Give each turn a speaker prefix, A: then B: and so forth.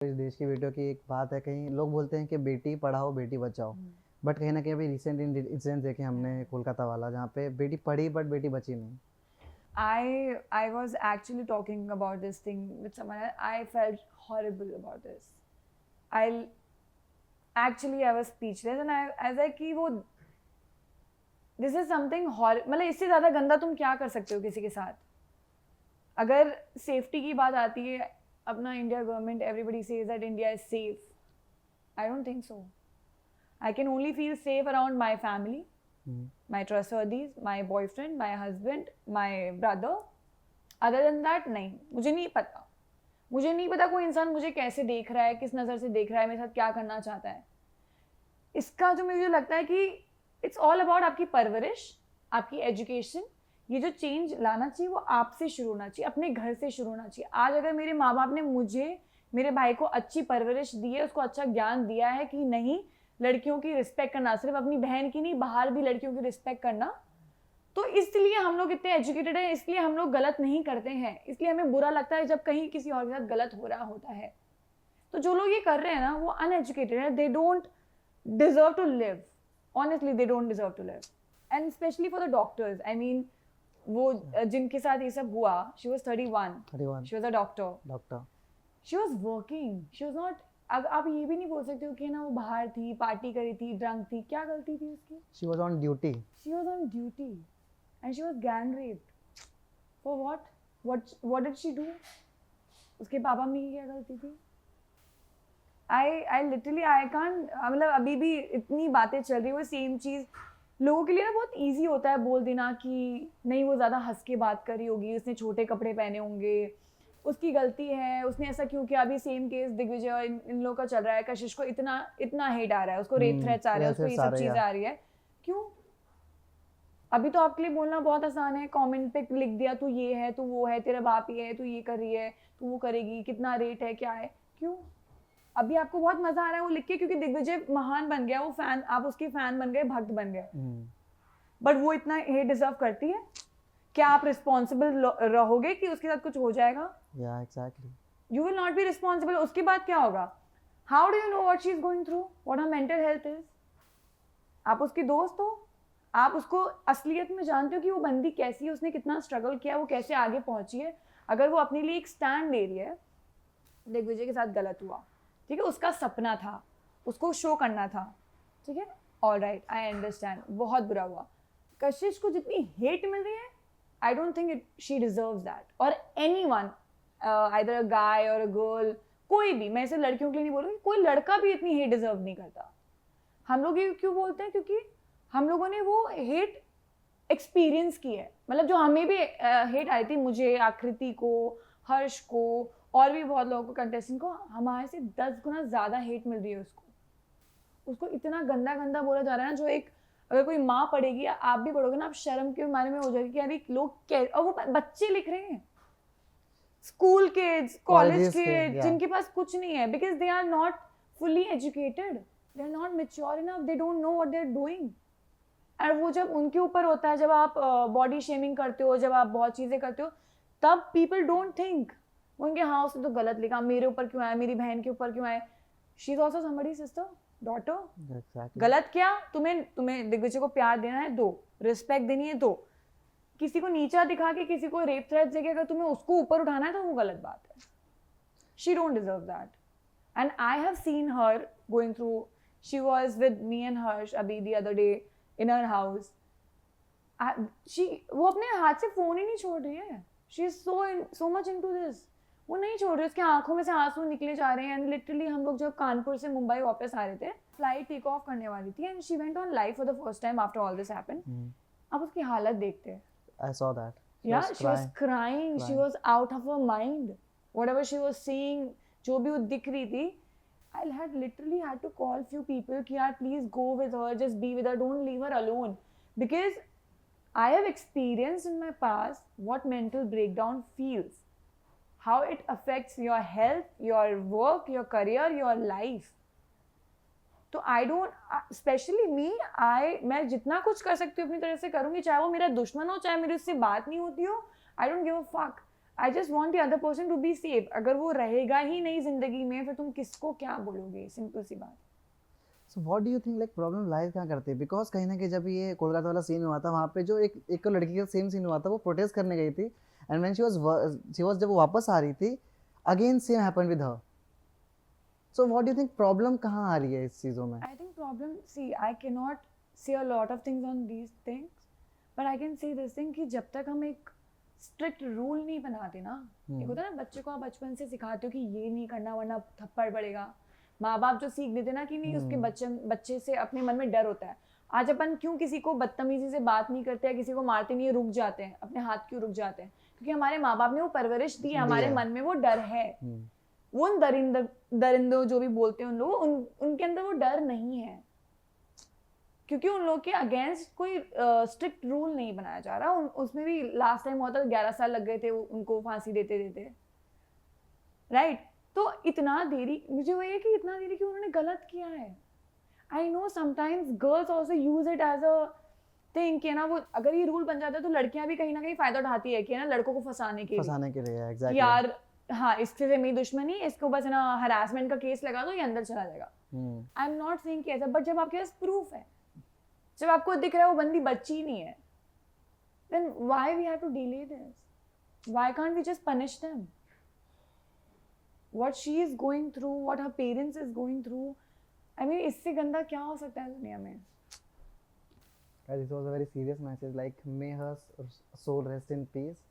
A: इस देश की बेटियों की एक बात है, कहीं लोग बोलते हैं कि बेटी पढ़ाओ बेटी बचाओ, बट कहीं ना कहीं अभी रिसेंट इंसिडेंट देखे हमने कोलकाता वाला, जहाँ पे बेटी पढ़ी बट बेटी बची नहीं।
B: I was actually talking about this thing with someone. I felt horrible about this. I I was speechless and I was like कि वो this is something horrible. मतलब इससे ज़्यादा गंदा तुम क्या कर सकते हो किसी के साथ? अगर सेफ्टी की बात आती है, अपना India government everybody says that India is safe. I don't think so. I can only feel safe around my family, my trustworthies, my boyfriend, my husband, my brother. Other than that, नहीं, मुझे नहीं पता. मुझे नहीं पता कोई इंसान मुझे कैसे देख रहा है, किस नज़र से देख रहा है, मेरे साथ क्या करना चाहता है. इसका जो मुझे लगता है कि इट्स ऑल अबाउट आपकी परवरिश, आपकी एजुकेशन. ये जो चेंज लाना चाहिए वो आपसे शुरू होना चाहिए, अपने घर से शुरू होना चाहिए. आज अगर मेरे माँ बाप ने मुझे, मेरे भाई को अच्छी परवरिश दी है, उसको अच्छा ज्ञान दिया है कि नहीं, लड़कियों की रिस्पेक्ट करना, सिर्फ अपनी बहन की नहीं, बाहर भी लड़कियों की रिस्पेक्ट करना, तो इसलिए हम लोग इतने एजुकेटेड हैं, इसलिए हम लोग गलत नहीं करते हैं. इसलिए हमें बुरा लगता है जब कहीं किसी और के साथ गलत हो रहा होता है. तो जो लोग ये कर रहे हैं ना, वो अनएजुकेटेड है. They don't deserve to live. Honestly, they don't deserve to live. And especially for the doctors. I mean, वो जिनके साथ ये सब हुआ, she was 31.
A: 31
B: She was a doctor.
A: Doctor.
B: She was working. She was not. अब आप ये भी नहीं बोल सकते हो कि ना वो बाहर थी, पार्टी करी थी, ड्रंक थी. क्या गलती थी उसकी?
A: She was on duty.
B: She was on duty, and she was gang raped. For what? What did she do? उसके पापा मम्मी की क्या गलती थी? I literally I can't. मतलब अभी भी इतनी बातें चल रही है वो सेम चीज़. लोगों के लिए ना बहुत इजी होता है बोल देना कि नहीं, वो ज़्यादा हंस के बात करी होगी, उसने छोटे कपड़े पहने होंगे, उसकी गलती है, उसने ऐसा क्यों किया. अभी सेम केस दिग्विजय और इन लोगों का चल रहा है. कशिश को इतना इतना हेट आ रहा है, उसको रेप थ्रेट्स आ रहे हैं, उसको ये सब चीज़ें आ रही है. क्यों? अभी तो आपके लिए बोलना बहुत आसान है. कमेंट पे लिख दिया तू ये है, तू वो है, तेरा बाप ये है, तू ये कर रही है, तू वो करेगी, कितना रेट है, क्या है. क्यों? अभी आपको बहुत मजा आ रहा है वो लिख के क्योंकि दिग्विजय महान बन गया, वो फैन, आप उसके फैन बन गए, भक्त बन गए. बट वो इतना हेट डिजर्व करती है? क्या आप रिस्पॉन्सिबल रहोगे कि उसके साथ कुछ हो जाएगा?
A: या exactly.
B: You will not be responsible. उसके बाद क्या होगा? How do you know what she is going through, what her mental health is? आप उसकी दोस्त हो, आप उसको असलियत में जानते हो कि वो बंदी कैसी है, उसने कितना स्ट्रगल किया, वो कैसे आगे पहुंची है. अगर वो अपने लिए एक स्टैंड ले रही है, दिग्विजय के साथ गलत हुआ, ठीक है, उसका सपना था, उसको शो करना था, ठीक है, ऑल राइट, आई अंडरस्टैंड, बहुत बुरा हुआ. कशिश को जितनी हेट मिल रही है, I don't think it she deserves that. और एनीवन, आइदर अ गाय और अ गर्ल, कोई भी, मैं इसे लड़कियों के लिए नहीं बोल रही, कोई लड़का भी इतनी हेट डिजर्व नहीं करता. हम लोग ये क्यों बोलते हैं? क्योंकि हम लोगों ने वो हेट एक्सपीरियंस की है. मतलब जो हमें भी हेट आई थी, मुझे, आकृति को, हर्ष को, और भी बहुत लोगों को, कंटेस्टेंट को, हमारे से 10 गुना ज़्यादा हेट मिल रही है उसको इतना गंदा गंदा बोला जा रहा है ना, जो एक, अगर कोई माँ पढ़ेगी, आप भी पढ़ोगे ना, आप शर्म के मारे में हो जाएगी कि यार लोग क्या. और वो बच्चे लिख रहे हैं, स्कूल किड्स, कॉलेज किड्स, जिनके पास कुछ नहीं है, because they are not fully educated, they are not mature enough, they don't know what they are doing. और वो जब उनके ऊपर होता है, जब आप बॉडी शेमिंग करते हो, जब आप बहुत चीज़ें करते हो, तब पीपल डोंट थिंक उनके, हाँ उसने तो गलत लिखा, मेरे ऊपर क्यों आया, मेरी बहन के ऊपर क्यों आया. She is also somebody sister, daughter. गलत क्या? तुम्हें दिग्विजय को प्यार देना है, दो. रिस्पेक्ट देनी है, दो. किसी को नीचा दिखा के, किसी को रेप थ्रेट देके अगर तुम्हें उसको ऊपर उठाना है, तो वो गलत बात है. She don't deserve that. And I have seen her going through. She was with me and Harsh अभी the other day in her house. वो अपने हाथ से फोन ही नहीं छोड़ रही है. She is so much into this. वो नहीं छोड़ रही, उसके आंखों में से आंसू निकले जा रहे हैं. एंड लिटरली हम लोग जब कानपुर से मुंबई वापस आ रहे थे, फ्लाइट टेक ऑफ करने वाली थी, and she went on live for the first time after all this happened. अब उसकी हालत देखते हैं.
A: I saw that.
B: Yeah she was crying, she was out of her mind, whatever she was seeing, जो भी वो दिख रही थी. I had literally had to call few people कि यार please go with her, just be with her, don't leave her alone, because I have experienced in my past what mental breakdown feels, how it affects your health, your work, your career, your life. तो I don't, especially me, मैं जितना कुछ कर सकती हूँ अपनी तरफ से करूँगी, चाहे वो मेरा दुश्मन हो, चाहे मेरी उससे बात नहीं होती हो, I don't give a fuck. I just want the other person to be safe. अगर वो रहेगा ही नहीं जिंदगी में, फिर तुम किसको क्या बोलोगे? सिंपल सी बात.
A: So what do you think like problem lies कहाँ करती है? बिकॉज कहीं ना कहीं जब ये कोलकाता वाला सीन हुआ था, वहाँ पे जो एक लड़की का सेम सीन हुआ था, वो प्रोटेस्ट करने गई थी, एंड व्हेन शी वाज जब वो वापस आ रही थी, again same happened with her. So what do you think problem कहाँ आ रही है इस चीज़ों में?
B: I think problem, see, I cannot say a lot of things on these things, but I can say this thing कि जब तक हम एक स्ट्रिक्ट रूल नहीं बनाते ना, एक होता है ना बच्चे को आप बचपन से सिखाते हो कि ये नहीं करना वरना थप्पड़ पड़ेगा. माँ बाप जो सीख देते ना कि नहीं, उसके बच्चे से अपने मन में डर होता है. आज अपन क्यों किसी को बदतमीजी से बात नहीं करते, या किसी को मारते नहीं, रुक जाते हैं, अपने हाथ क्यों रुक जाते हैं? क्योंकि हमारे माँ बाप ने वो परवरिश दी, हमारे मन में वो डर है. वो उन दरिंदों जो भी बोलते हैं उन लोगों, उनके अंदर वो डर नहीं है, क्योंकि उन लोग के अगेंस्ट कोई स्ट्रिक्ट रूल नहीं बनाया जा रहा. उसमें भी लास्ट टाइम हुआ था 11 साल लग गए थे उनको फांसी देते देते, राइट? तो इतना देरी, मुझे वो है कि इतना देरी क्यों उन्होंने गलत किया है. I know sometimes girls also use it as a thing कि ना, वो अगर ये रूल बन जाता है तो लड़कियां भी कहीं ना कहीं फायदा उठाती है कि ना लड़कों को फंसाने के लिए.
A: एग्जैक्टली.
B: यार हाँ, इससे मेरी दुश्मनी, इसको बस ना हरासमेंट का केस लगा दो, ये अंदर चला जाएगा. आई एम नॉट सेइंग कि ऐसा, बट जब आपके पास प्रूफ है, जब आपको दिख रहा है वो बंदी बच्ची नहीं है, then why we have to delay this? Why can't we just punish them? What she is going through, what her parents is going through, I mean, इससे गंदा क्या हो सकता है दुनिया में?
A: Guys, this was a very serious message. Like, may her soul rest in peace.